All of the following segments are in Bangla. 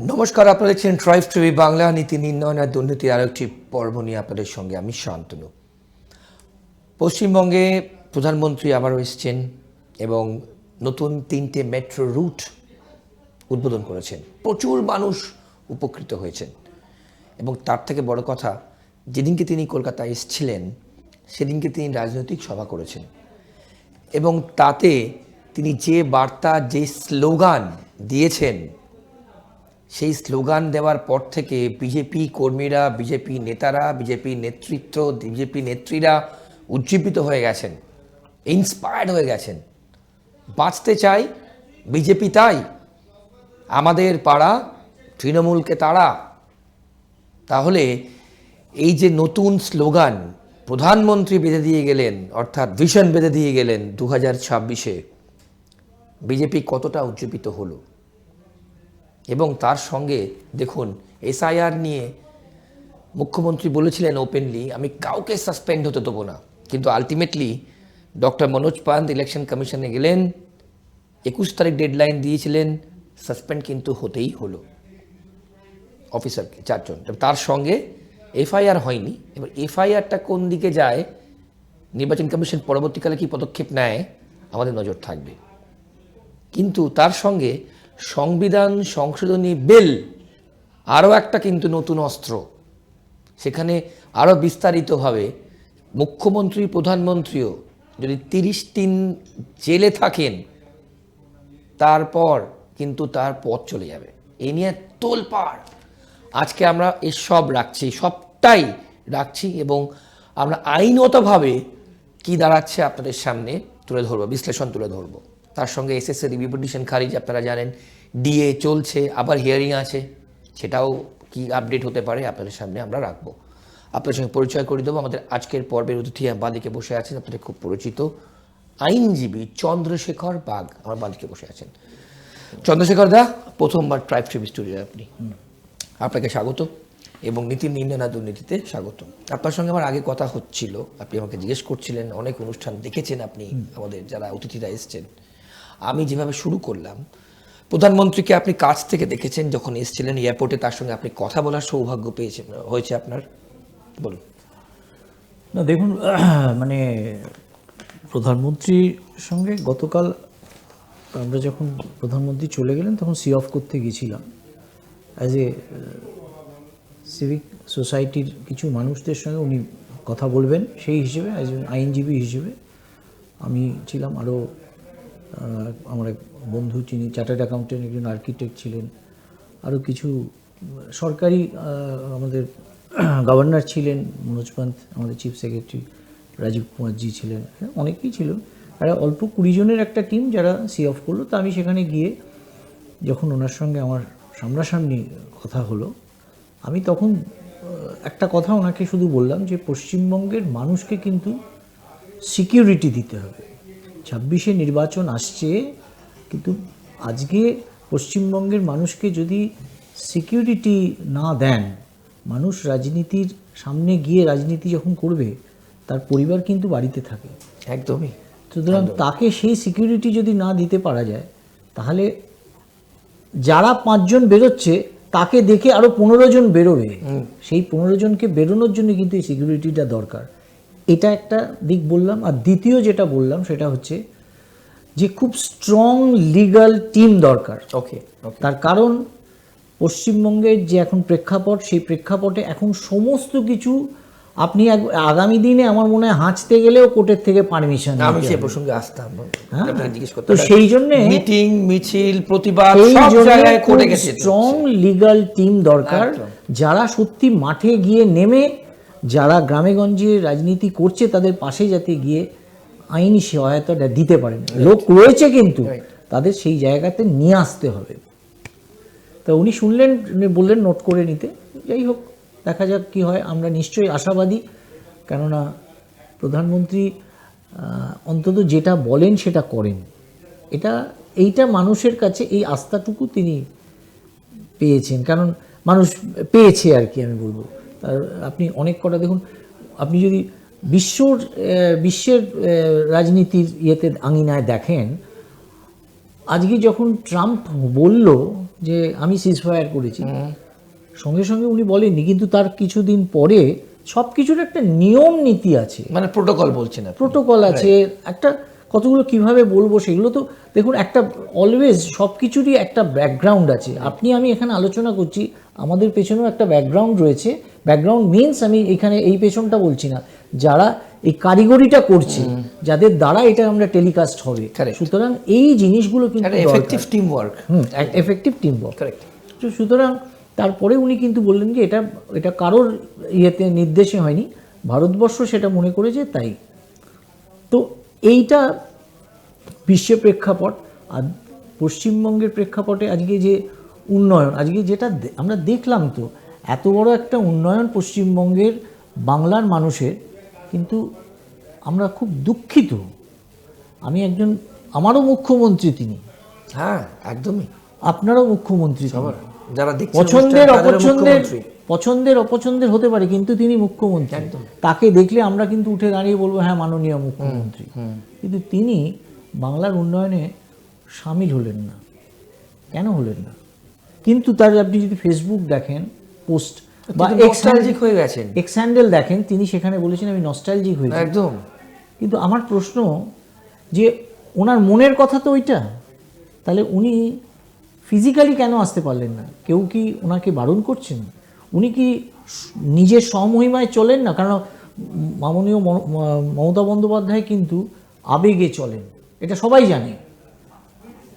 নমস্কার, আপনারা দেখছেন ট্রাইব টিভি বাংলা। নীতি নির্ণয় আর দুর্নীতির আরেকটি পর্ব নিয়ে আপনাদের সঙ্গে আমি শান্তনু। পশ্চিমবঙ্গে প্রধানমন্ত্রী আবারও এসছেন এবং নতুন 3টে মেট্রো রুট উদ্বোধন করেছেন। প্রচুর মানুষ উপকৃত হয়েছেন এবং তার থেকে বড় কথা, যেদিনকে তিনি কলকাতায় এসেছিলেন সেদিনকে তিনি রাজনৈতিক সভা করেছেন এবং তাতে তিনি যে বার্তা, যে স্লোগান দিয়েছেন, সেই স্লোগান দেওয়ার পর থেকে বিজেপি কর্মীরা, বিজেপি নেতারা, বিজেপি নেতৃত্ব, বিজেপি নেত্রীরা উজ্জীবিত হয়ে গেছেন, ইন্সপায়ার্ড হয়ে গেছেন। বাঁচতে চাই বিজেপি, তাই আমাদের পাড়া তৃণমূলকে তাড়া। তাহলে এই যে নতুন স্লোগান প্রধানমন্ত্রী বেঁধে দিয়ে গেলেন, অর্থাৎ ভিশন বেঁধে দিয়ে গেলেন 2026-এ, বিজেপি কতটা উজ্জীবিত হলো। এবং তার সঙ্গে দেখুন, এসআইআর নিয়ে মুখ্যমন্ত্রী বলেছিলেন ওপেনলি, আমি কাউকে সাসপেন্ড হতে দেবো না, কিন্তু ultimately doctor Manoj Pant election কমিশনে গেলেন, 21 তারিখ ডেডলাইন দিয়েছিলেন, সাসপেন্ড কিন্তু হতেই হলো অফিসারকে, 4 জন। তার সঙ্গে এফআইআর হয়নি। এবার এফআইআরটা কোন দিকে যায়, নির্বাচন কমিশন পরবর্তীকালে কী পদক্ষেপ নেয়, আমাদের নজর থাকবে। কিন্তু তার সঙ্গে সংবিধান সংশোধনী বিল আরও একটা কিন্তু নতুন অস্ত্র। সেখানে আরও বিস্তারিতভাবে মুখ্যমন্ত্রী, প্রধানমন্ত্রীও যদি 30 দিন জেলে থাকেন, তারপর কিন্তু তার পথ চলে যাবে। এ নিয়ে তোলপাড়। আজকে আমরা এসব রাখছি, সবটাই রাখছি এবং আমরা আইনগতভাবে কি দাঁড়াচ্ছে আপনাদের সামনে তুলে ধরবো, বিশ্লেষণ তুলে ধরবো। তার সঙ্গে এসএসসি রিভিউ পিটিশন খারিজ, আপনারা জানেন, ডিএ চলছে, আবার হিয়ারিং আছে, সেটাও কি আপডেট হতে পারে আপনাদের সামনে আমরা রাখবো। আপনাদের সঙ্গে পরিচয় করে দেবো। আমাদের আজকের পর্বের অতিথি বাঁদিকে বসে আছেন, আপনাদের খুব পরিচিত আইনজীবী চন্দ্রশেখর বাগ আমার বাঁদিকে বসে আছেন। চন্দ্রশেখর দা, প্রথমবার ট্রাইব টিভি স্টুডিও আপনি, আপনাকে স্বাগত এবং নীতি নির্ণয় না দুর্নীতিতে স্বাগত। আপনার সঙ্গে আমার আগে কথা হচ্ছিল, আপনি আমাকে জিজ্ঞেস করছিলেন অনেক অনুষ্ঠান দেখেছেন আপনি, আমাদের যারা অতিথিরা এসছেন। আমি যেভাবে শুরু করলাম, প্রধানমন্ত্রীকে আপনি কাছ থেকে দেখেছেন যখন এসেছিলেন এয়ারপোর্টে, তার সঙ্গে আপনি কথা বলার সৌভাগ্য পেয়েছেন, হয়েছে আপনার, বলুন। না দেখুন, মানে প্রধানমন্ত্রীর সঙ্গে গতকাল আমরা যখন প্রধানমন্ত্রী চলে গেলেন তখন সি অফ করতে গেছিলাম। অ্যাজ এ সিভিক সোসাইটির কিছু মানুষদের সঙ্গে উনি কথা বলবেন, সেই হিসেবে অ্যাজ এ আইনজীবী হিসেবে আমি ছিলাম। আরও আমার এক বন্ধু, যিনি চার্টার্ড অ্যাকাউন্টেন্ট, একজন আর্কিটেক্ট ছিলেন, আরও কিছু সরকারি, আমাদের গভর্নর ছিলেন মনোজ পান্ত, আমাদের চিফ সেক্রেটারি রাজীব কুমারজি ছিলেন, অনেকেই ছিল। আর অল্প 20 জনের একটা টিম যারা সি অফ করলো। তা আমি সেখানে গিয়ে যখন ওনার সঙ্গে আমার সামনাসামনি কথা হলো, আমি তখন একটা কথা ওনাকে শুধু বললাম যে পশ্চিমবঙ্গের মানুষকে কিন্তু সিকিউরিটি দিতে হবে। 26-এ নির্বাচন আসছে, কিন্তু আজকে পশ্চিমবঙ্গের মানুষকে যদি সিকিউরিটি না দেন, মানুষ রাজনীতির সামনে গিয়ে রাজনীতি যখন করবে, তার পরিবার কিন্তু বাড়িতে থাকে। একদমই। সুতরাং তাকে সেই সিকিউরিটি যদি না দিতে পারা যায়, তাহলে যারা 5 জন বেরোচ্ছে তাকে দেখে আরও 15 জন বেরোবে। সেই 15 জনকে বেরোনোর জন্য কিন্তু এই সিকিউরিটিটা দরকার। এটা একটা দিক বললাম। আর দ্বিতীয় যেটা বললাম সেটা হচ্ছে যে খুব স্ট্রং লিগ্যাল টিম দরকার। ওকে। তার কারণ পশ্চিমবঙ্গের যে এখন প্রেক্ষাপট, সেই প্রেক্ষাপটে এখন সমস্ত কিছু আপনি আগামী দিনে আমার মনে হয় হাঁচতে গেলেও কোর্টের থেকে পারমিশন, আমি সে প্রসঙ্গে আসতাম, জিজ্ঞেস করতে। তো সেই জন্যে মিটিং, মিছিল, প্রতিবাদ সব জায়গায় কোর্টে গেছে। স্ট্রং লিগ্যাল টিম দরকার, যারা সত্যি মাঠে গিয়ে নেমে, যারা গ্রামেগঞ্জে রাজনীতি করছে তাদের পাশে যাতে গিয়ে আইনি সহায়তাটা দিতে পারেন। লোক রয়েছে কিন্তু তাদের সেই জায়গাতে নিয়ে আসতে হবে। তা উনি শুনলেন, বললেন নোট করে নিতে। যাই হোক, দেখা যাক কি হয়। আমরা নিশ্চয়ই আশাবাদী, কেননা প্রধানমন্ত্রী অন্তত যেটা বলেন সেটা করেন। এইটা মানুষের কাছে এই আস্থাটুকু তিনি পেয়েছেন, কারণ মানুষ পেয়েছে আর কি আমি বলবো। তার আপনি অনেক কটা দেখুন, আপনি যদি বিশ্বের রাজনীতির ইয়েতে আঙিনায় দেখেন, আজকে যখন ট্রাম্প বলল যে আমি সিজফায়ার করেছি, সঙ্গে সঙ্গে উনি বলেননি, কিন্তু তার কিছুদিন পরে সব কিছুর একটা নিয়ম নীতি আছে, মানে প্রোটোকল বলছেন আপনি। প্রোটোকল আছে, একটা কতগুলো কিভাবে বলবো সেগুলো তো দেখুন, একটা অলওয়েজ সব কিছুরই একটা ব্যাকগ্রাউন্ড আছে। আপনি আমি এখানে আলোচনা করছি, আমাদের পেছনেও একটা ব্যাকগ্রাউন্ড রয়েছে। ব্যাকগ্রাউন্ড মিনস আমি এখানে এই পেছনটা বলছি না, যারা এই কারিগরিটা করছে, যাদের দ্বারা এটা আমরা টেলিকাস্ট হবে। Correct. সুতরাং এই জিনিসগুলো কিন্তু effective team work. Effective team work. Correct. সুতরাং তারপরে উনি কিন্তু বললেন যে এটা কারোর ইয়েতে নির্দেশে হয়নি, ভারতবর্ষ সেটা মনে করেছে তাই। তো এইটা বিশ্বের প্রেক্ষাপট। আর পশ্চিমবঙ্গের প্রেক্ষাপটে আজকে যে উন্নয়ন, আজকে যেটা আমরা দেখলাম, তো এত বড় একটা উন্নয়ন পশ্চিমবঙ্গের বাংলার মানুষের, কিন্তু আমরা খুব দুঃখিত। আমি একজন, আমারও মুখ্যমন্ত্রী তিনি, হ্যাঁ একদমই। আপনারও মুখ্যমন্ত্রী তিনি। যারা দেখছেন পছন্দের অনুষ্ঠান, তাদেরও অপছন্দের মুখ্যমন্ত্রী। পছন্দের অপছন্দের হতে পারে, কিন্তু তিনি মুখ্যমন্ত্রী। একদম। তাকে দেখলে আমরা কিন্তু উঠে দাঁড়িয়ে বলবো হ্যাঁ মাননীয় মুখ্যমন্ত্রী। কিন্তু তিনি বাংলার উন্নয়নে সামিল হলেন না। কেন হলেন না? কিন্তু তার আপনি যদি ফেসবুক দেখেন পোস্ট বা নস্টালজিক হয়ে গেছেন। এক্স হ্যান্ডেল দেখেন, তিনি সেখানে বলেছেন আমি নস্টালজিক হয়েছি। একদম। কিন্তু আমার প্রশ্ন যে ওনার মনের কথা তো ওইটা, তাহলে উনি ফিজিক্যালি কেন আসতে পারলেন না? কেউ কি ওনাকে বারণ করছেন? উনি কি নিজের স্বমহিমায় চলেন না? কারণ মাননীয় মমতা বন্দ্যোপাধ্যায় কিন্তু আবেগে চলেন, এটা সবাই জানে।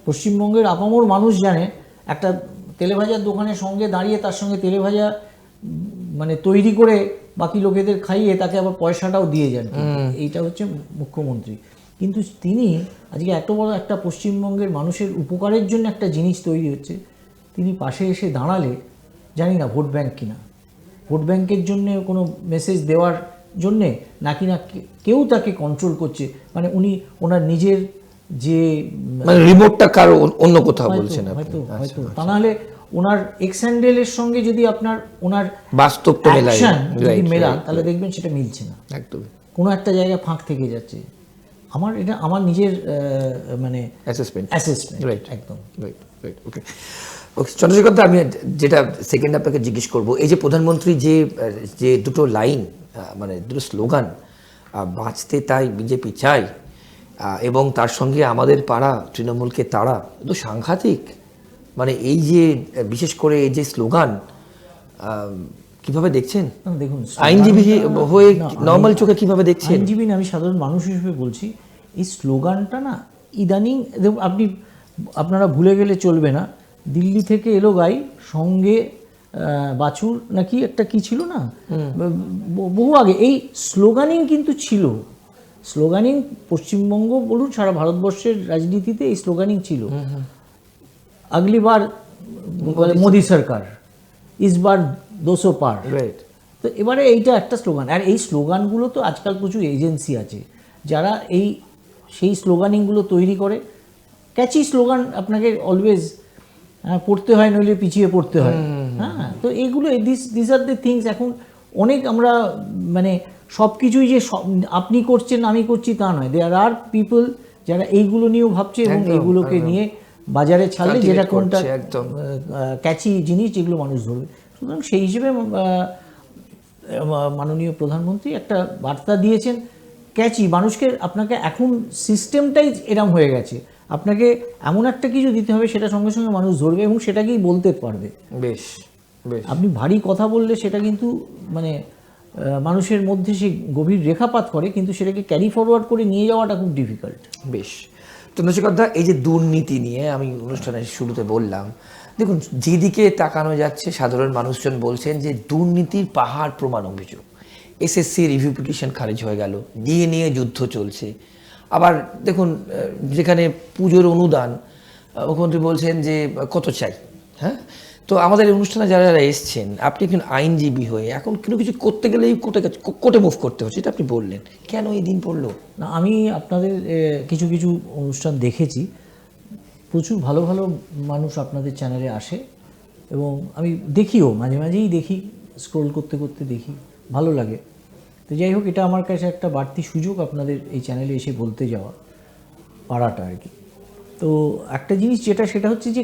পশ্চিমবঙ্গের আপামর মানুষ জানে, একটা তেলেভাজার দোকানের সঙ্গে দাঁড়িয়ে তার সঙ্গে তেলেভাজা মানে তৈরি করে বাকি লোকেদের খাইয়ে তাকে আবার পয়সাটাও দিয়ে যান। এইটা হচ্ছে মুখ্যমন্ত্রী। কিন্তু তিনি আজকে এত বড় একটা পশ্চিমবঙ্গের মানুষের উপকারের জন্য একটা জিনিস তৈরি হচ্ছে, তিনি পাশে এসে দাঁড়ালে, জানি না ভোট ব্যাংক কিনা, ভোট ব্যাংকের জন্য কোনো মেসেজ দেওয়ার জন্যে, নাকি না কেউ তাকে কন্ট্রোল করছে, মানে উনি ওনার নিজের যে মানে রিমোটটা কারো অন্য কোথাও বলছেন আপনি। হয়তো হয়তো তা নাহলে ওনার এক্স হ্যান্ডেলের সঙ্গে যদি আপনার ওনার বাস্তবটা মেলায়, অ্যাকশন যদি Right, মেলান, right, তাহলে দেখবেন সেটা মিলছে না, একদম কোনো একটা জায়গায় ফাঁক থেকে যাচ্ছে। এটা আমার নিজের মানে অ্যাসেসমেন্ট। রাইট, একদম রাইট রাইট। ওকে ওকে চন্দ্রশেখর দা, আমি যেটা সেকেন্ড আপনাকে জিজ্ঞেস করবো, এই যে প্রধানমন্ত্রী যে দুটো লাইন, মানে দুটো স্লোগান, বাঁচতে তাই বিজেপি চাই, এবং তার সঙ্গে আমাদের পাড়া তৃণমূলকে তাড়া, তো সাংঘাতিক। মানে এই যে বিশেষ করে এই যে স্লোগান, কিভাবে দেখছেন? দেখুন, আইনজীবী হয়ে নর্মাল চোখে কিভাবে দেখছেন? আইনজীবী না, আমি সাধারণ মানুষ হিসেবে বলছি, এই স্লোগানটা না ইদানিং আপনারা ভুলে গেলে চলবে না, দিল্লি থেকে এলো গাই সঙ্গে বাছুর নাকি একটা কি ছিল না, বহু আগে এই স্লোগানিং কিন্তু ছিল। স্লোগানিং পশ্চিমবঙ্গ বলুন, সারা ভারতবর্ষের রাজনীতিতে এই স্লোগানিং ছিল। আগলি বার মোদি সরকার, ইস বার 200 পার। রাইট। তো এবারে এইটা একটা স্লোগান। আর এই স্লোগানগুলো তো আজকাল প্রচুর এজেন্সি আছে যারা সেই স্লোগানিংগুলো তৈরি করে। ক্যাচি স্লোগান আপনাকে অলওয়েজ পড়তে হয়, নইলে পিছিয়ে পড়তে হয়। হ্যাঁ, তো এইগুলো দিস আর দ্য থিংস। এখন অনেক আমরা মানে সব কিছুই যে আপনি করছেন আমি করছি তা নয়, দেয়ার আর পিপল যারা এইগুলো নিয়েও ভাবছে এবং এইগুলোকে নিয়ে বাজারে ছাড়লে যেটা কোনটা ক্যাচি জিনিস যেগুলো মানুষ ধরবে। সুতরাং সেই হিসেবে মাননীয় প্রধানমন্ত্রী একটা বার্তা দিয়েছেন ক্যাচি মানুষকে। আপনাকে এখন সিস্টেমটাই এরম হয়ে গেছে, আপনাকে এমন একটা কিছু দিতে হবে সেটা সঙ্গে সঙ্গে মানুষ ধরবে এবং সেটাকেই বলতে পারবে। বেশ বেশ। আপনি ভারী কথা বললে সেটা কিন্তু মানে মানুষের মধ্যে সে গভীর রেখাপাত করে, কিন্তু সেটাকে ক্যারি ফরওয়ার্ড করে নিয়ে যাওয়াটা খুব ডিফিকাল্ট। বেশ। চন্দ্রশেখর দা, এই যে দুর্নীতি নিয়ে আমি অনুষ্ঠানের শুরুতে বললাম, দেখুন যেদিকে তাকানো যাচ্ছে সাধারণ মানুষজন বলছেন যে দুর্নীতির পাহাড় প্রমাণ অভিযোগ। এসএসসি রিভিউ পিটিশন খারিজ হয়ে গেল, ডিএ নিয়ে যুদ্ধ চলছে। আবার দেখুন যেখানে পুজোর অনুদান, মুখ্যমন্ত্রী বলছেন যে কত চাই। হ্যাঁ, তো আমাদের অনুষ্ঠানে যারা যারা এসছেন, আপনি একজন আইনজীবী হয়ে এখন কোনো কিছু করতে গেলেই কোর্টে মুভ করতে হচ্ছে, এটা আপনি বললেন, কেন এই দিন পড়লো? না, আমি আপনাদের কিছু কিছু অনুষ্ঠান দেখেছি, প্রচুর ভালো ভালো মানুষ আপনাদের চ্যানেলে আসে এবং আমি দেখিও, মাঝে মাঝেই দেখি, স্ক্রোল করতে করতে দেখি, ভালো লাগে। তো যাই হোক, এটা আমার কাছে একটা বাড়তি সুযোগ আপনাদের এই চ্যানেলে এসে বলতে যাওয়া, পারাটা আর কি। তো একটা জিনিস সেটা হচ্ছে যে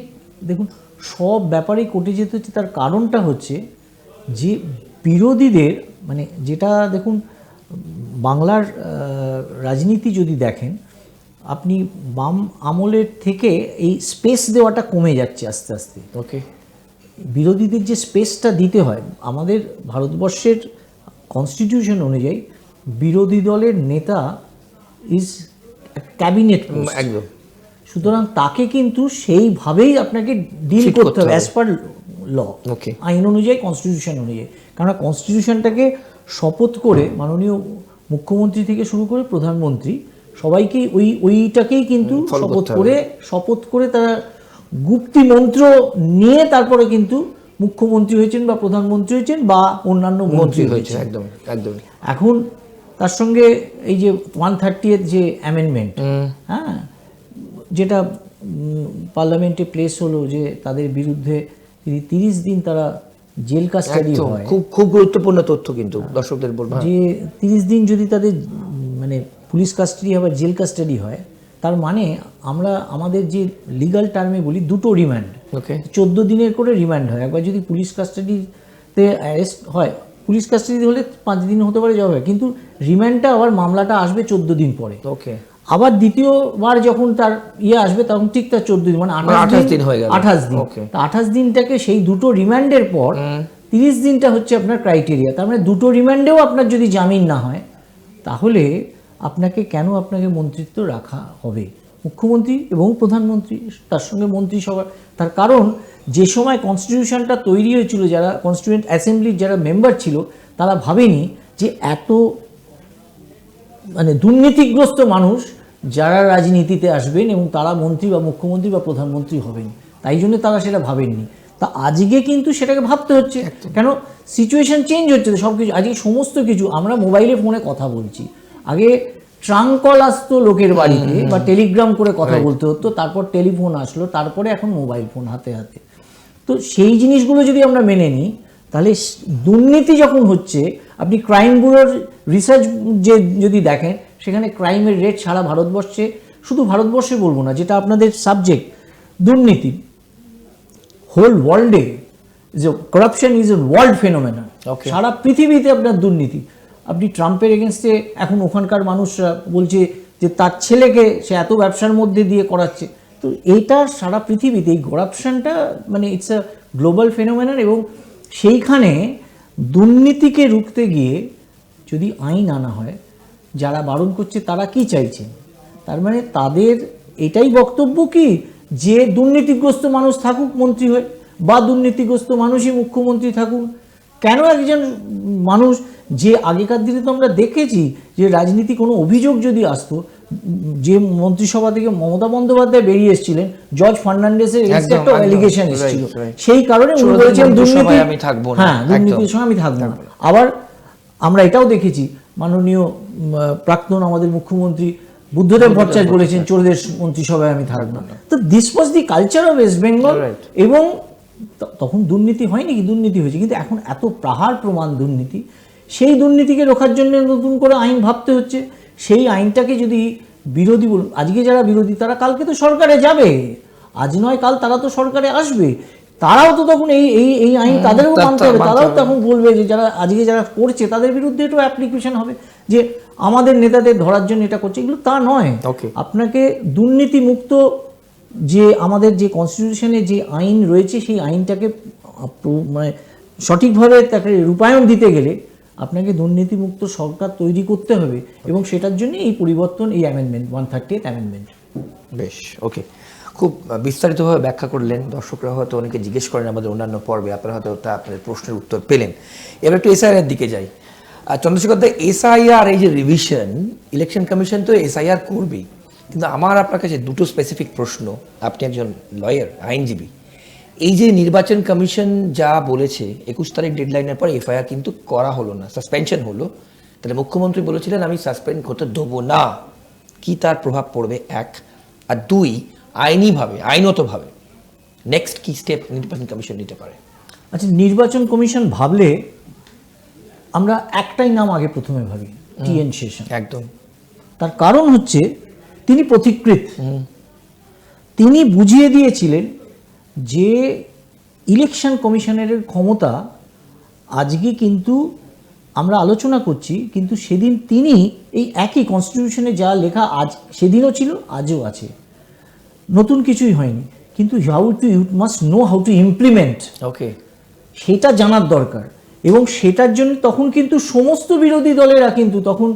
দেখুন, সব ব্যাপারেই কোর্টে যেতে হচ্ছে। তার কারণটা হচ্ছে যে বিরোধীদের মানে যেটা দেখুন বাংলার রাজনীতি যদি দেখেন আপনি বাম আমলের থেকে এই স্পেস দেওয়াটা কমে যাচ্ছে আস্তে আস্তে। ওকে, বিরোধীদের যে স্পেসটা দিতে হয় আমাদের ভারতবর্ষের কনস্টিটিউশন অনুযায়ী বিরোধী দলের নেতা ইজ ক্যাবিনেট পোস্ট। একদম। সুতরাং তাকে কিন্তু সেইভাবেই আপনাকে ডিল Treat করতে হবে হবে। অ্যাজ পার ল, ওকে। আইন অনুযায়ী, কনস্টিটিউশন অনুযায়ী। কারণ কনস্টিটিউশনটাকে শপথ করে মাননীয় মুখ্যমন্ত্রী থেকে শুরু করে প্রধানমন্ত্রী সবাইকেই ওইটাকেই কিন্তু follow করতে হবে। শপথ করে তারা গুপ্তি মন্ত্র নিয়ে তারপরে কিন্তু মুখ্যমন্ত্রী হয়েছেন বা প্রধানমন্ত্রী হয়েছেন বা অন্যান্য মন্ত্রী হয়েছেন। একদম একদম। এখন তার সঙ্গে এই যে 130th যে অ্যামেন্ডমেন্ট, হ্যাঁ, যেটা পার্লামেন্টে প্লেস হলো যে তাদের বিরুদ্ধে 30 দিন তারা জেল কাস্টাডি হয়। খুব খুব গুরুত্বপূর্ণ তথ্য কিন্তু দর্শকদের বলবো। যে 30 দিন যদি তাদের মানে পুলিশ কাস্টাডি আবার জেল কাস্টাডি হয়, তার মানে আমরা আমাদের যে লিগ্যাল টার্মে বলি দুটো রিমান্ড, ওকে, 14 দিনের করে রিমান্ড হয়। একবার যদি পুলিশ কাস্টাডিতে অ্যারেস্ট হয়, পুলিশ কাস্টাডি হলে 5 দিন হতে পারে যাবে, কিন্তু রিমান্ডটা আবার মামলাটা আসবে 14 দিন পরে। ওকে, আবার দ্বিতীয়বার যখন তার আসবে তখন ঠিক তার 14 দিন মানে 28 দিন হয়ে গেল। 28 দিন। Okay. তা 28 দিনটাকে সেই দুটো রিমান্ডের পর 30 দিনটা হচ্ছে আপনার ক্রাইটেরিয়া। তার মানে দুটো রিমান্ডেও আপনার যদি জামিন না হয় তাহলে আপনাকে মন্ত্রিত্ব রাখা হবে? মুখ্যমন্ত্রী এবং প্রধানমন্ত্রী তার সঙ্গে মন্ত্রিসভা। তার কারণ যে সময় কনস্টিটিউশনটা তৈরি হয়েছিল, যারা কনস্টিটিউয়েন্ট অ্যাসেম্বলির যারা মেম্বার ছিল তারা ভাবেনি যে এত মানে দুর্নীতিগ্রস্ত মানুষ যারা রাজনীতিতে আসবেন এবং তারা মন্ত্রী বা মুখ্যমন্ত্রী বা প্রধানমন্ত্রী হবেন, তাই জন্য তারা সেটা ভাবেননি। তা আজকে কিন্তু সেটাকে ভাবতে হচ্ছে, কেন সিচুয়েশন চেঞ্জ হচ্ছে তো সব কিছু। আজকে সমস্ত কিছু আমরা মোবাইলে ফোনে কথা বলছি, আগে ট্রাঙ্ক কল আসতো লোকের বাড়িতে বা টেলিগ্রাম করে কথা বলতে হতো, তারপর টেলিফোন আসলো, তারপরে এখন মোবাইল ফোন হাতে হাতে। তো সেই জিনিসগুলো যদি আমরা মেনে নিই তাহলে দুর্নীতি যখন হচ্ছে, আপনি ক্রাইম ব্যুরোর রিসার্চ যদি দেখেন সেখানে ক্রাইমের রেট সারা ভারতবর্ষে, শুধু ভারতবর্ষে বলবো না, যেটা আপনাদের সাবজেক্ট দুর্নীতি, হোল ওয়ার্ল্ডে যে corruption is a world phenomena. সারা পৃথিবীতে আপনার দুর্নীতি। আপনি ট্রাম্পের এগেনস্টে এখন ওখানকার মানুষরা বলছে যে তার ছেলেকে সে এত ব্যবসার মধ্যে দিয়ে করাচ্ছে। তো এইটা সারা পৃথিবীতে এই করাপশনটা মানে ইটস আ গ্লোবাল ফেনোমেনা। এবং সেইখানে দুর্নীতিকে রুখতে গিয়ে যদি আইন আনা হয়, যারা বারণ করছে তারা কি চাইছেন? তার মানে তাদের এটাই বক্তব্য কি যে দুর্নীতিগ্রস্ত মানুষ থাকুক মন্ত্রী হয়ে, বা দুর্নীতিগ্রস্ত মানুষই মুখ্যমন্ত্রী থাকুন। কেন একজন মানুষ, যে আগেকার দিনে তো আমরা দেখেছি যে রাজনীতি কোনো অভিযোগ যদি আসতো, যে মন্ত্রিসভা থেকে মমতা বন্দ্যোপাধ্যায় বেরিয়ে এসেছিলেন, জর্জ ফার্নান্ডেসের এগেইনস্টে একটা অ্যালিগেশন এসেছিল, সেই কারণে উনি বলেছেন দুর্নীতি, আমি থাকবো না, হ্যাঁ দুর্নীতির সঙ্গে আমি থাকবো না। আবার আমরা এটাও দেখেছি মাননীয় প্রাক্তন আমাদের মুখ্যমন্ত্রী বুদ্ধদেব ভট্টাচার্য বলেছেন চোরদের মন্ত্রিসভায় আমি থাকবো না। তো this was the culture of West Bengal. এবং তখন দুর্নীতি হয়নি কি? দুর্নীতি হয়েছে, কিন্তু এখন এত প্রহার প্রমাণ দুর্নীতি, সেই দুর্নীতিকে রোখার জন্য নতুন করে আইন ভাবতে হচ্ছে। সেই আইনটাকে যদি বিরোধী বলুন, আজকে যারা বিরোধী তারা কালকে তো সরকারে যাবে, আজ নয় কাল তারা তো সরকারে আসবে, তারাও তো তখন এই আইন তাদেরও মানতে হবে। তারাও তখন বলবে যে যারা করছে তাদের বিরুদ্ধে এটাও অ্যাপ্লিকেশন হবে যে আমাদের নেতাদের ধরার জন্য এটা করছে। এগুলো তা নয়। আপনাকে দুর্নীতি মুক্ত যে আমাদের যে কনস্টিটিউশনে যে আইন রয়েছে সেই আইনটাকে মানে সঠিকভাবে তাকে রূপায়ণ দিতে গেলে আপনাকে দুর্নীতিমুক্ত সরকার তৈরি করতে হবে, এবং সেটার জন্য এই পরিবর্তন, এই অ্যামেন্ডমেন্ট 130th অ্যামেন্ডমেন্ট। বেশ, ওকে, খুব বিস্তারিতভাবে ব্যাখ্যা করলেন। দর্শকরা হয়তো অনেকে জিজ্ঞেস করেন আমাদের অন্যান্য পর্বে, আপনারা হয়তো আপনাদের প্রশ্নের উত্তর পেলেন। এবার একটু এসআইআর দিকে যাই। চন্দ্রশেখর দা, এসআইআর এই যে রিভিশন, ইলেকশন কমিশন তো এসআইআর করবেই, কিন্তু আমার আপনার কাছে দুটো স্পেসিফিক প্রশ্ন। আপনি একজন লয়ার, আইনজীবী, এই যে নির্বাচন কমিশন যা বলেছে 21 তারিখ ডেডলাইনের পর এফআইআর কিন্তু করা হলো না, সাসপেনশন হলো, তাহলে মুখ্যমন্ত্রী বলেছিলেন আমি সাসপেন্ড করতে দেবো না, কি তার প্রভাব পড়বে? এক। আর দুই, আইনতভাবে নেক্সট কি স্টেপ নির্বাচন কমিশন নিতে পারে? আচ্ছা, নির্বাচন কমিশন ভাবলে আমরা একটাই নাম আগে প্রথমে ভাবি, টিএন শেষন। একদম। তার কারণ হচ্ছে তিনি পথিকৃৎ। তিনি বুঝিয়ে দিয়েছিলেন যে ইলেকশন কমিশনের ক্ষমতা আজকে কিন্তু আমরা আলোচনা করছি, কিন্তু সেদিন তিনি এই একই কনস্টিটিউশনে যা লেখা আজ সেদিনও ছিল, আজও আছে, নতুন কিছুই হয়নি, কিন্তু you must know how to implement, okay, সেটা জানার দরকার। এবং সেটার জন্য তখন কিন্তু সমস্ত বিরোধী দলেরা, কিন্তু তখন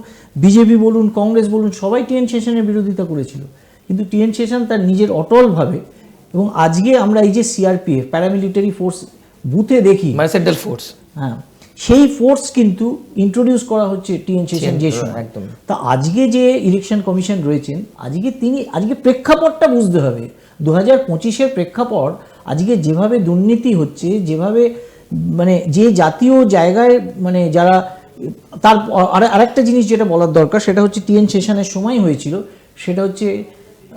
বিজেপি বলুন, কংগ্রেস বলুন, সবাই টিএন সেশনের বিরোধিতা করেছিল, কিন্তু টিএন সেশন তার নিজের অটলভাবে। এবং আজকে আমরা এই যে সিআরপিএফ প্যারামিলিটারি ফোর্স বুথে দেখি, মানে সেন্ট্রাল ফোর্স, হ্যাঁ, সেই ফোর্স কিন্তু ইন্ট্রোডিউস করা হচ্ছে টিএন সেশন যে সময়। একদম। তা আজকে যে ইলেকশন কমিশন রয়েছেন, আজকে প্রেক্ষাপটটা বুঝতে হবে, 2025-এর প্রেক্ষাপট, আজকে যেভাবে দুর্নীতি হচ্ছে, যেভাবে মানে যে জাতীয় জায়গায় মানে যারা, তার আরেকটা জিনিস যেটা বলার দরকার, সেটা হচ্ছে টিএন সেশনের সময় হয়েছিল, সেটা হচ্ছে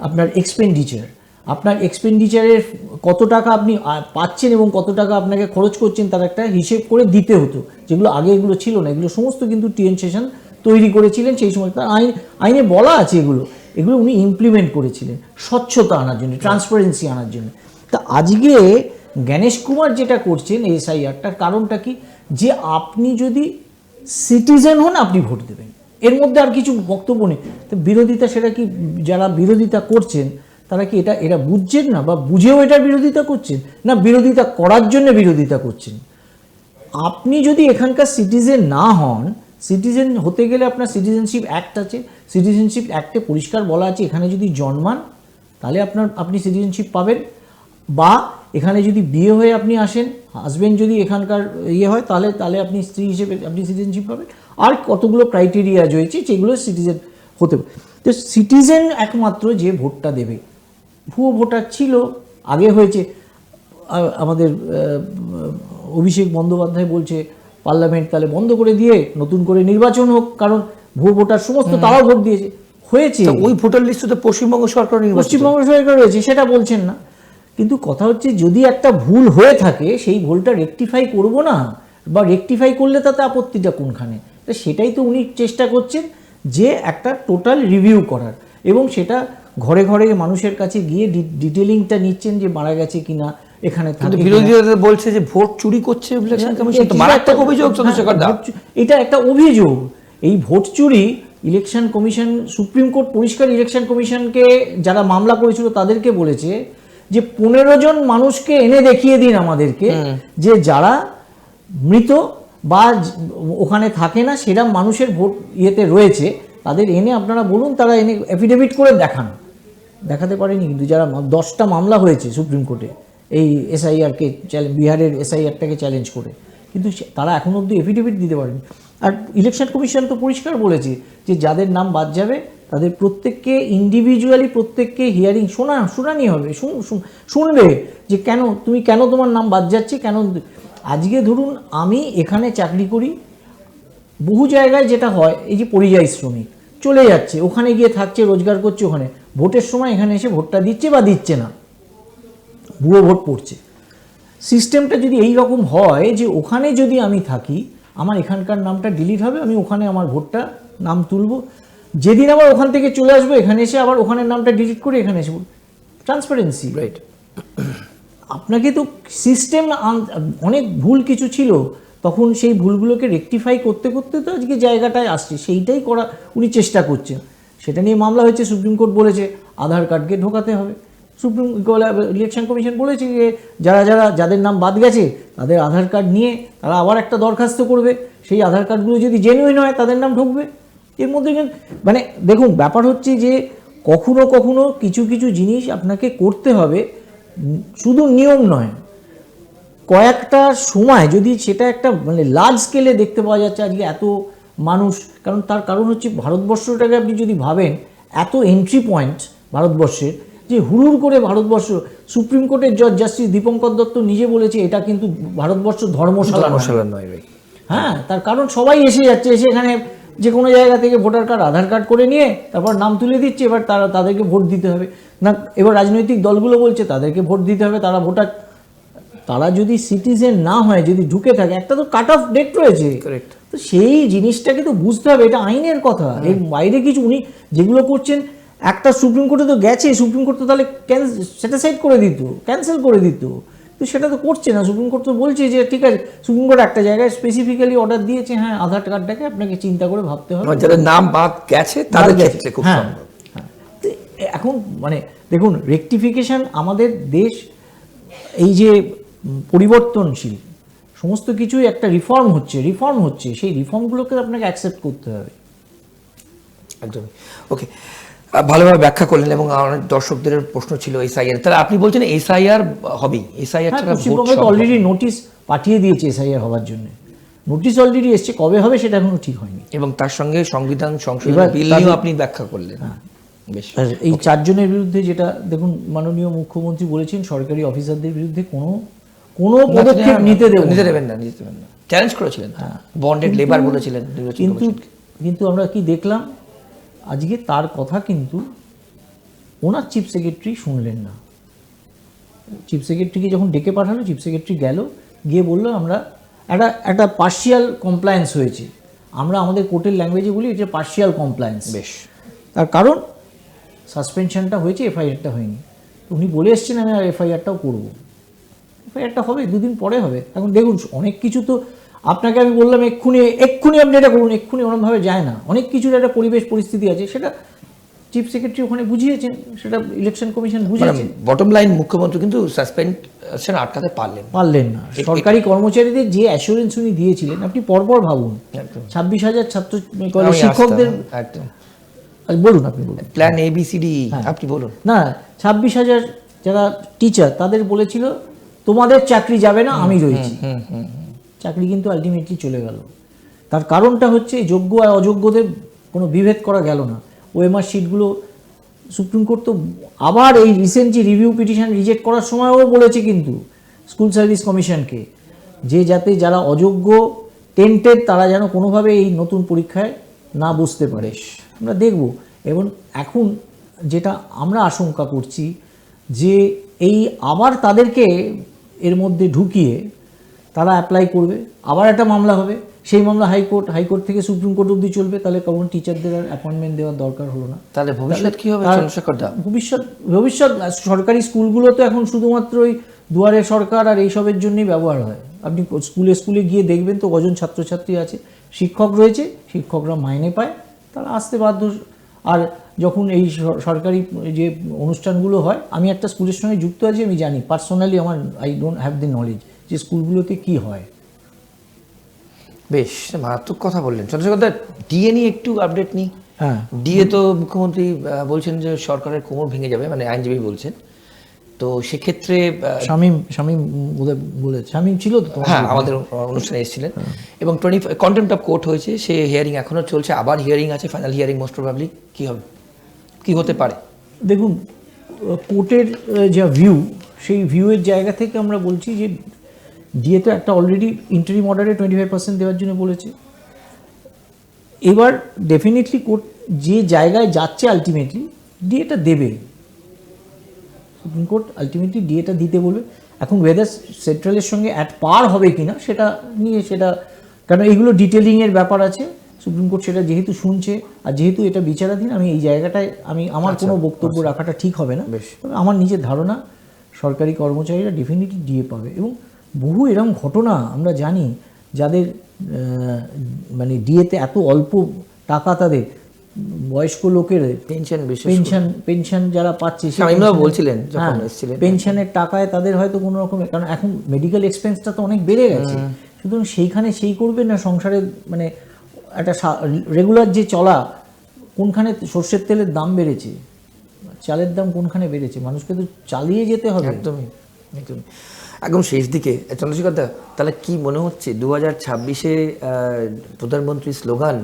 আপনার এক্সপেন্ডিচার। আপনার এক্সপেন্ডিচারের কত টাকা আপনি পাচ্ছেন এবং কত টাকা আপনাকে খরচ করছেন, তার একটা হিসেব করে দিতে হতো, যেগুলো আগে এগুলো ছিল না। এগুলো সমস্ত কিন্তু টিএন সেশন তৈরি করেছিলেন সেই সময়, তার আইনে বলা আছে, এগুলো উনি ইমপ্লিমেন্ট করেছিলেন স্বচ্ছতা আনার জন্য, ট্রান্সপারেন্সি আনার জন্য। তা আজকে গণেশ কুমার যেটা করছেন এসআইআরটার কারণটা কি, যে আপনি যদি সিটিজেন হন আপনি ভোট দেবেন, এর মধ্যে আর কিছু বক্তব্য নেই। তো বিরোধিতা, সেটা কি যারা বিরোধিতা করছেন তারা কি এটা বুঝছেন না, বা বুঝেও এটার বিরোধিতা করছেন না, বিরোধিতা করার জন্য বিরোধিতা করছেন? আপনি যদি এখানকার সিটিজেন না হন, সিটিজেন হতে গেলে আপনার সিটিজেনশিপ অ্যাক্ট আছে, সিটিজেনশিপ অ্যাক্টে পরিষ্কার বলা আছে এখানে যদি জন্মান তাহলে আপনি সিটিজেনশিপ পাবেন, বা এখানে যদি বিয়ে হয়ে আপনি আসেন, হাজবেন্ড যদি এখানকার হয়, তাহলে আপনি স্ত্রী হিসেবে আপনি সিটিজেনশিপ পাবেন। আর কতগুলো ক্রাইটেরিয়া রয়েছে যেগুলো সিটিজেন হতে পারে। তো সিটিজেন একমাত্র যে ভোটটা দেবে। ভুয়ো ভোটার ছিল, আগে হয়েছে, আমাদের অভিষেক বন্দ্যোপাধ্যায় বলছে পার্লামেন্ট তাহলে বন্ধ করে দিয়ে নতুন করে নির্বাচন হোক, কারণ ভুয়ো ভোটার সমস্ত তারাও ভোট দিয়েছে, হয়েছে। ওই ভোটার লিস্টে তো পশ্চিমবঙ্গ সরকার রয়েছে, সেটা বলছেন না। কিন্তু কথা হচ্ছে যদি একটা ভুল হয়ে থাকে, সেই ভুলটা রেকটিফাই করব না, বা রেকটিফাই করলে তাতে আপত্তিটা কোনখানে? তো সেটাই তো উনি চেষ্টা করছেন, যে একটা টোটাল রিভিউ করার, এবং সেটা ঘরে ঘরে মানুষের কাছে গিয়ে ডিটেলিংটা নিচ্ছেন, যে মারা গেছে কিনা এখানে থাকে। বিরোধীরা বলছে যে ভোট চুরি করছে ইলেকশন কমিশন, তো মারাত্মক অভিযোগ চন্দ্রশেখর দা। এটা একটা অভিযোগ, এই ভোট চুরি। ইলেকশন কমিশন, সুপ্রিম কোর্ট পরিষ্কার ইলেকশন কমিশনকে, যারা মামলা করেছিল তাদেরকে বলেছে যে 15 জন মানুষকে এনে দেখিয়ে দিন আমাদেরকে, যে যারা মৃত বা ওখানে থাকে না সেরকম মানুষের ভোট ইয়েতে রয়েছে, তাদের এনে আপনারা বলুন, তারা এনে অ্যাফিডেভিট করে দেখাতে পারেনি। কিন্তু যারা 10টা মামলা হয়েছে সুপ্রিম কোর্টে এই এসআইআরকে, বিহারের এসআইআরটাকে চ্যালেঞ্জ করে, কিন্তু তারা এখনো অবধি এফিডেভিট দিতে পারেনি। আর ইলেকশন কমিশন তো পরিষ্কার বলেছে যে যাদের নাম বাদ যাবে তাদের প্রত্যেককে ইন্ডিভিজুয়ালি, প্রত্যেককে হিয়ারিং শুনানি হবে, শুনবে যে কেন তোমার নাম বাদ যাচ্ছে, কেন। আজকে ধরুন আমি এখানে চাকরি করি, বহু জায়গায় যেটা হয়, এই যে পরিযায়ী শ্রমিক চলে যাচ্ছে, ওখানে গিয়ে থাকছে, রোজগার করছে, ওখানে ভোটের সময় এখানে এসে ভোটটা দিচ্ছে বা দিচ্ছে না, ভুয়ো ভোট পড়ছে। সিস্টেমটা যদি এই রকম হয় যে ওখানে যদি আমি থাকি, আমার এখানকার নামটা ডিলিট হবে, আমি ওখানে আমার ভোটটা নাম তুলব, যেদিন আবার ওখান থেকে চলে আসবো এখানে এসে আবার ওখানের নামটা ডিলিট করে এখানে এসে ট্রান্সপারেন্সি। রাইট। আপনাকে তো সিস্টেম, অনেক ভুল কিছু ছিল, তখন সেই ভুলগুলোকে রেকটিফাই করতে করতে তো আজকে জায়গাটায় আসছে, সেইটাই করা উনি চেষ্টা করছেন। সেটা নিয়ে মামলা হয়েছে, সুপ্রিম কোর্ট বলেছে আধার কার্ডকে ঢোকাতে হবে। ইলেকশন কমিশন বলেছে যে যাদের নাম বাদ গেছে তাদের আধার কার্ড নিয়ে তারা আবার একটা দরখাস্ত করবে, সেই আধার কার্ডগুলো যদি জেনুইন হয় তাদের নাম ঢুকবে। এর মধ্যে মানে দেখুন, ব্যাপার হচ্ছে যে কখনো কখনো কিছু কিছু জিনিস আপনাকে করতে হবে, শুধু নিয়ম নয়, কয়েকটা সময় যদি সেটা একটা মানে লার্জ স্কেলে দেখতে পাওয়া যাচ্ছে আজকে এত মানুষ, তার কারণ হচ্ছে ভারতবর্ষটাকে আপনি যদি ভাবেন, এত এন্ট্রি পয়েন্ট ভারতবর্ষের, যে হুড়ুর করে ভারতবর্ষ, সুপ্রিম কোর্টের জজ জাস্টিস দীপঙ্কর দত্ত নিজে বলেছে এটা কিন্তু ভারতবর্ষ ধর্মশালা নয়। হ্যাঁ, তার কারণ সবাই এসে যাচ্ছে, এসে এখানে যে কোনো জায়গা থেকে ভোটার কার্ড, আধার কার্ড করে নিয়ে তারপর নাম তুলে দিচ্ছে, এবার তাদেরকে ভোট দিতে হবে না। এবার রাজনৈতিক দলগুলো বলছে তাদেরকে ভোট দিতে হবে, তারা যদি সিটিজেন না হয়, যদি ঢুকে থাকে, একটা তো কাট অফ ডেট রয়েছে। তো সেই জিনিসটাকে তো বুঝতে হবে, এটা আইনের কথা, এর বাইরে কিছু উনি যেগুলো করছেন। একটা সুপ্রিম কোর্টে তো গেছে, সুপ্রিম কোর্ট তো তাহলে সেটা সাইড করে দিত, ক্যান্সেল করে দিত, তো সেটা তো করছে না। সুপ্রিম কোর্ট তো বলছে যে ঠিক আছে, সুপ্রিম কোর্ট একটা জায়গায় স্পেসিফিক্যালি অর্ডার দিয়েছে, হ্যাঁ আধার কার্ডটাকে আপনাকে চিন্তা করে ভাবতে হবে। যাদের নাম বাদ গেছে তাদের ক্ষেত্রে খুব হ্যাঁ, সম্ভব। হ্যাঁ। তো এখন মানে দেখুন, রেকটিফিকেশন আমাদের দেশ এই যে পরিবর্তনশীল, সমস্ত কিছুই একটা রিফর্ম হচ্ছে, সেই রিফর্মগুলোকে আপনাকে অ্যাকসেপ্ট করতে হবে। একদমই। ওকে, ভালোভাবে ব্যাখ্যা করলেন এবং অনেক দর্শকদের প্রশ্ন ছিল এসআইআর, তাহলে আপনি বলছেন এসআইআর হবেই, এসআইআর হ্যাঁ, ছাড়া ভোট পশ্চিমবঙ্গে তো অলরেডি নোটিশ পাঠিয়ে দিয়েছে এসআইআর হওয়ার জন্য, নোটিশ অলরেডি এসছে, কবে হবে সেটা এখনো ঠিক হয়নি। এবং তার সঙ্গে সংবিধান সংশোধন এবার বিল নিয়েও আপনি ব্যাখ্যা করলেন। বেশ। আর এই 4 জনের বিরুদ্ধে যেটা দেখুন, মাননীয় মুখ্যমন্ত্রী বলেছেন সরকারি অফিসারদের বিরুদ্ধে কোনো পদক্ষেপ নিতে দেবেন না, চ্যালেঞ্জ করেছিলেন, বন্ডেড লেবার বলেছিলেন। কিন্তু আমরা কি দেখলাম আজকে, তার কথা কিন্তু ওনার চিফ সেক্রেটারি শুনলেন না। চিফ সেক্রেটারিকে যখন ডেকে পাঠালো, চিফ সেক্রেটারি গেল, গিয়ে বললো আমরা একটা পার্শিয়াল কমপ্লায়েন্স হয়েছে, আমরা আমাদের কোর্টের ল্যাঙ্গুয়েজে বলি এটা পার্শিয়াল কমপ্লায়েন্স। বেশ। তার কারণ সাসপেনশনটা হয়েছে, এফআইআরটা হয়নি। উনি বলে এসছেন আমি আর এফআইআরটাও করবো। এফআইআরটা হবে 2 দিন পরে হবে। এখন দেখুন, অনেক কিছু তো আপনাকে আমি বললাম এক্ষুনি আপনি এটা করুন, এক্ষুনি ওরমভাবে যায় না। অনেক কিছুর একটা পরিবেশ পরিস্থিতি আছে, সেটা চিফ সেক্রেটারি ওখানে বুঝিয়েছেন, সেটা ইলেকশন কমিশন বুঝিয়েছেন। বটম লাইন, মুখ্যমন্ত্রী কিন্তু সাসপেনশন আটকাতে পারলেন না। সরকারি কর্মচারীদের যে অ্যাসুরেন্স উনি দিয়েছিলেন, আপনি পরপর ভাবুন, 26,000 ছাত্র শিক্ষকদের, বলুন আপনি বলুন, প্ল্যান ABCD, আপনি বলুন না 26,000 যারা টিচার, তাদের বলেছিল তোমাদের চাকরি যাবে না, আমি রয়েছি। চাকরি কিন্তু আলটিমেটলি চলে গেল। তার কারণটা হচ্ছে যোগ্য আর অযোগ্যদের কোনো বিভেদ করা গেল না। ওএমআর শিটগুলো সুপ্রিম কোর্ট তো আবার এই রিসেন্টলি রিভিউ পিটিশন রিজেক্ট করার সময়ও বলেছে কিন্তু স্কুল সার্ভিস কমিশনকে, যে যাতে যারা অযোগ্য টেন্টেড তারা যেন কোনোভাবে এই নতুন পরীক্ষায় না বসতে পারে। আমরা দেখব। এবং এখন যেটা আমরা আশঙ্কা করছি যে এই আবার তাদেরকে এর মধ্যে ঢুকিয়ে তারা অ্যাপ্লাই করবে, আবার একটা মামলা হবে, সেই মামলা হাইকোর্ট থেকে সুপ্রিম কোর্ট অবধি চলবে। তাহলে কারণ টিচারদের আর অ্যাপয়েন্টমেন্ট দেওয়ার দরকার হলো না। তাহলে ভবিষ্যৎ কি হবে? ভবিষ্যৎ সরকারি স্কুলগুলো তো এখন শুধুমাত্র ওই দুয়ারে সরকার আর এইসবের জন্যই ব্যবহার হয়। আপনি স্কুলে গিয়ে দেখবেন তো কজন ছাত্রছাত্রী আছে, শিক্ষক রয়েছে, শিক্ষকরা মাইনে পায়, তারা আসতে বাধ্য। আর যখন এই সরকারি যে অনুষ্ঠানগুলো হয়, আমি একটা স্কুলের সঙ্গে যুক্ত আছি, আমি জানি personally, I don't have the knowledge যে স্কুলগুলোতে কি হয়। বেশ মারাত্মক কথা বললেন চন্দ্রশেখর দা। ডিএ নিয়ে একটু আপডেট নিই। হ্যাঁ, ডিএ তো মুখ্যমন্ত্রী বলছেন যে সরকারের কোমর ভেঙে যাবে, মানে আইনজীবী বলছেন। তো সেক্ষেত্রে শামীম বলেছে, শামীম ছিল তো, হ্যাঁ আমাদের অনুষ্ঠানে এসেছিলেন, এবং কন্টেম্পট অফ কোর্ট হয়েছে, সে হিয়ারিং এখনো চলছে, আবার হিয়ারিং আছে, ফাইনাল হিয়ারিং মোস্ট প্রবাবলি। কি হবে, কি হতে পারে? দেখুন, কোর্টের যা ভিউ, সেই ভিউয়ের জায়গা থেকে আমরা বলছি যে ডিএ তো একটা অলরেডি ইন্টারিম অর্ডারে 25% দেওয়ার জন্য বলেছে। এবার ডেফিনেটলি কোর্ট যে জায়গায় যাচ্ছে আলটিমেটলি ডিএটা দেবে, সুপ্রিম কোর্ট আলটিমেটলি ডিএটা দিতে বলবে। এখন ওয়েদার সেন্ট্রালের সঙ্গে অ্যাট পার হবে কিনা সেটা নিয়ে, কারণ এইগুলো ডিটেলিংয়ের ব্যাপার আছে, সুপ্রিম কোর্ট সেটা যেহেতু শুনছে, আর যেহেতু এটা বিচারাধীন, আমি এই জায়গাটায় আমার কোনো বক্তব্য রাখাটা ঠিক হবে না। তবে আমার নিজের ধারণা সরকারি কর্মচারীরা ডেফিনেটলি ডিএ পাবে। এবং বহু এরকম ঘটনা আমরা জানি, যাদের মানে ডিএতে এত অল্প টাকা, তাদের বয়স্ক লোকের পেনশন যারা পাচ্ছে, বলছিলেন যখন এসেছিলেন, পেনশনের টাকায় তাদের হয়তো কোনো রকমের, কারণ এখন মেডিকেল এক্সপেন্সটা তো অনেক বেড়ে গেছে, সুতরাং সেইখানে করবে না সংসারের, মানে একটা রেগুলার যে চলা, কোনখানে সর্ষের তেলের দাম বেড়েছে, চালের দাম কোনখানে বেড়েছে, মানুষকে তো চালিয়ে যেতে হবে। একদমই একদম শেষ দিকে চন্দ্রশেখর দা, তাহলে কি মনে হচ্ছে 2026-এ প্রধানমন্ত্রীর স্লোগান,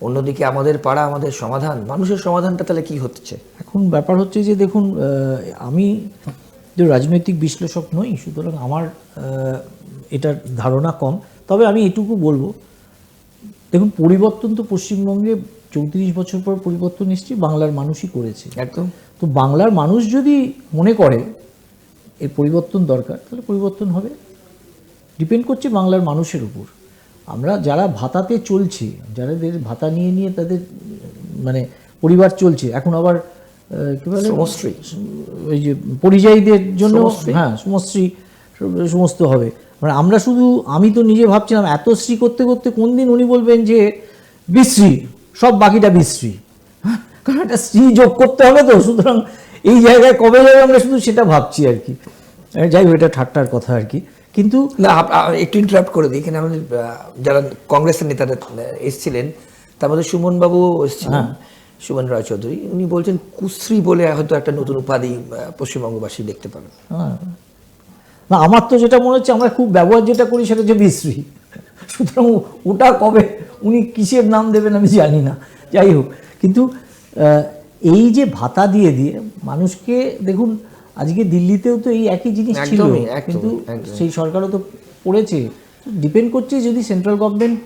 অন্যদিকে আমাদের পাড়া আমাদের সমাধান, মানুষের সমাধানটা তাহলে কি হচ্ছে? এখন ব্যাপার হচ্ছে যে দেখুন, আমি যে রাজনৈতিক বিশ্লেষক নই, সুতরাং আমার এটার ধারণা কম। তবে আমি এটুকু বলবো, দেখুন পরিবর্তন তো পশ্চিমবঙ্গে 34 বছর পর পরিবর্তন এসছে, বাংলার মানুষই করেছে। একদম। তো বাংলার মানুষ যদি মনে করে এর পরিবর্তন দরকার, তাহলে পরিবর্তন হবে। ডিপেন্ড করছে বাংলার মানুষের উপর। আমরা যারা ভাতাতে চলছে, যাদের ভাতা নিয়ে তাদের মানে পরিবার চলছে, এখন আবার কী বলে, শ্রমশ্রী, ওই যে পরিযায়ীদের জন্য, হ্যাঁ শ্রমশ্রী সমস্ত হবে। মানে আমরা শুধু, আমি তো নিজে ভাবছিলাম এত শ্রী করতে করতে কোন দিন উনি বলবেন যে বিশ্রী, সব বাকিটা বিশ্রী, কারণ একটা শ্রী যোগ করতে হবে তো, সুতরাং এই জায়গায় কবে যাবে আমরা শুধু সেটা ভাবছি আর কি। যাই হোক, এটা ঠাট্টার কথা আর কি। কিন্তু না, একটু ইন্টারাপ্ট করে দিই। এখানে আমাদের যারা কংগ্রেসের নেতারা এসেছিলেন, তার মধ্যে সুমনবাবু এসেছিলেন, সুমন রায়চৌধুরী, উনি বলছেন কুশ্রী বলে হয়তো একটা নতুন উপাধি পশ্চিমবঙ্গবাসী দেখতে পাবেন। হ্যাঁ, না আমার তো যেটা মনে হচ্ছে আমরা খুব ব্যবহার যেটা করি সেটা হচ্ছে বিশ্রী, সুতরাং ওটা কবে উনি কিসের নাম দেবেন আমি জানি না। যাই হোক, কিন্তু এই যে ভাতা দিয়ে দিয়ে মানুষকে, দেখুন আজকে দিল্লিতেও তো এই একই জিনিস ছিল, কিন্তু সেই সরকারও তো পড়েছে। ডিপেন্ড করছে যদি সেন্ট্রাল গভর্নমেন্ট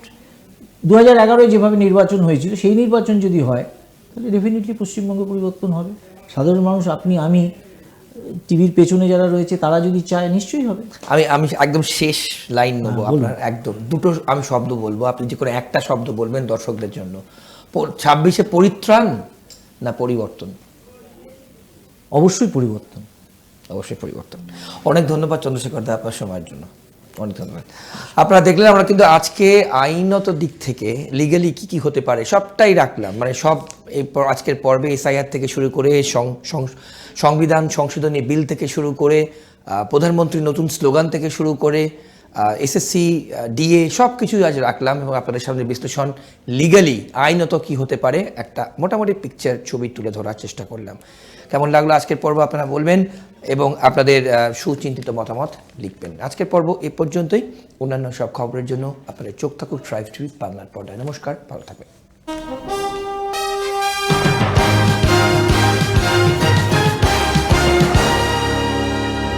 2011-এ যেভাবে নির্বাচন হয়েছিল সেই নির্বাচন যদি হয়, তাহলে ডেফিনেটলি পশ্চিমবঙ্গে পরিবর্তন হবে। সাধারণ মানুষ, আপনি, আমি, টিভির পেছনে যারা রয়েছে তারা যদি চায় নিশ্চয়ই হবে। আমি একদম শেষ লাইন নেবো আপনার, একদম দুটো আমি শব্দ বলবো, আপনি যে করে একটা শব্দ বলবেন দর্শকদের জন্য। 26-এ পরিত্রাণ না পরিবর্তন? অবশ্যই পরিবর্তন, অবশ্যই পরিবর্তন। অনেক ধন্যবাদ চন্দ্রশেখর দা আপনার সময়ের জন্য, অনেক ধন্যবাদ। আপনারা দেখলেন আমরা কিন্তু আজকে আইনত দিক থেকে লিগালি কি কি হতে পারে সবটাই রাখলাম, মানে সব এই আজকের পর্বে এসআইআর থেকে শুরু করে সংবিধান সংশোধনী বিল থেকে শুরু করে প্রধানমন্ত্রীর নতুন স্লোগান থেকে শুরু করে এসএসসি ডিএ সব কিছুই আজ রাখলাম এবং আপনাদের সামনে বিশ্লেষণ লিগালি আইনত কি হতে পারে একটা মোটামুটি পিকচার ছবি তুলে ধরার চেষ্টা করলাম। কেমন লাগলো আজকের পর্ব আপনারা বলবেন এবং আপনাদের সুচিন্তিত মতামত লিখবেন। আজকের পর্ব এ পর্যন্তই। অন্যান্য সব খবরের জন্য আপনাদের চোখ থাকুক ট্রাইব টিভি বাংলার পর্দায়। নমস্কার, ভালো থাকবেন।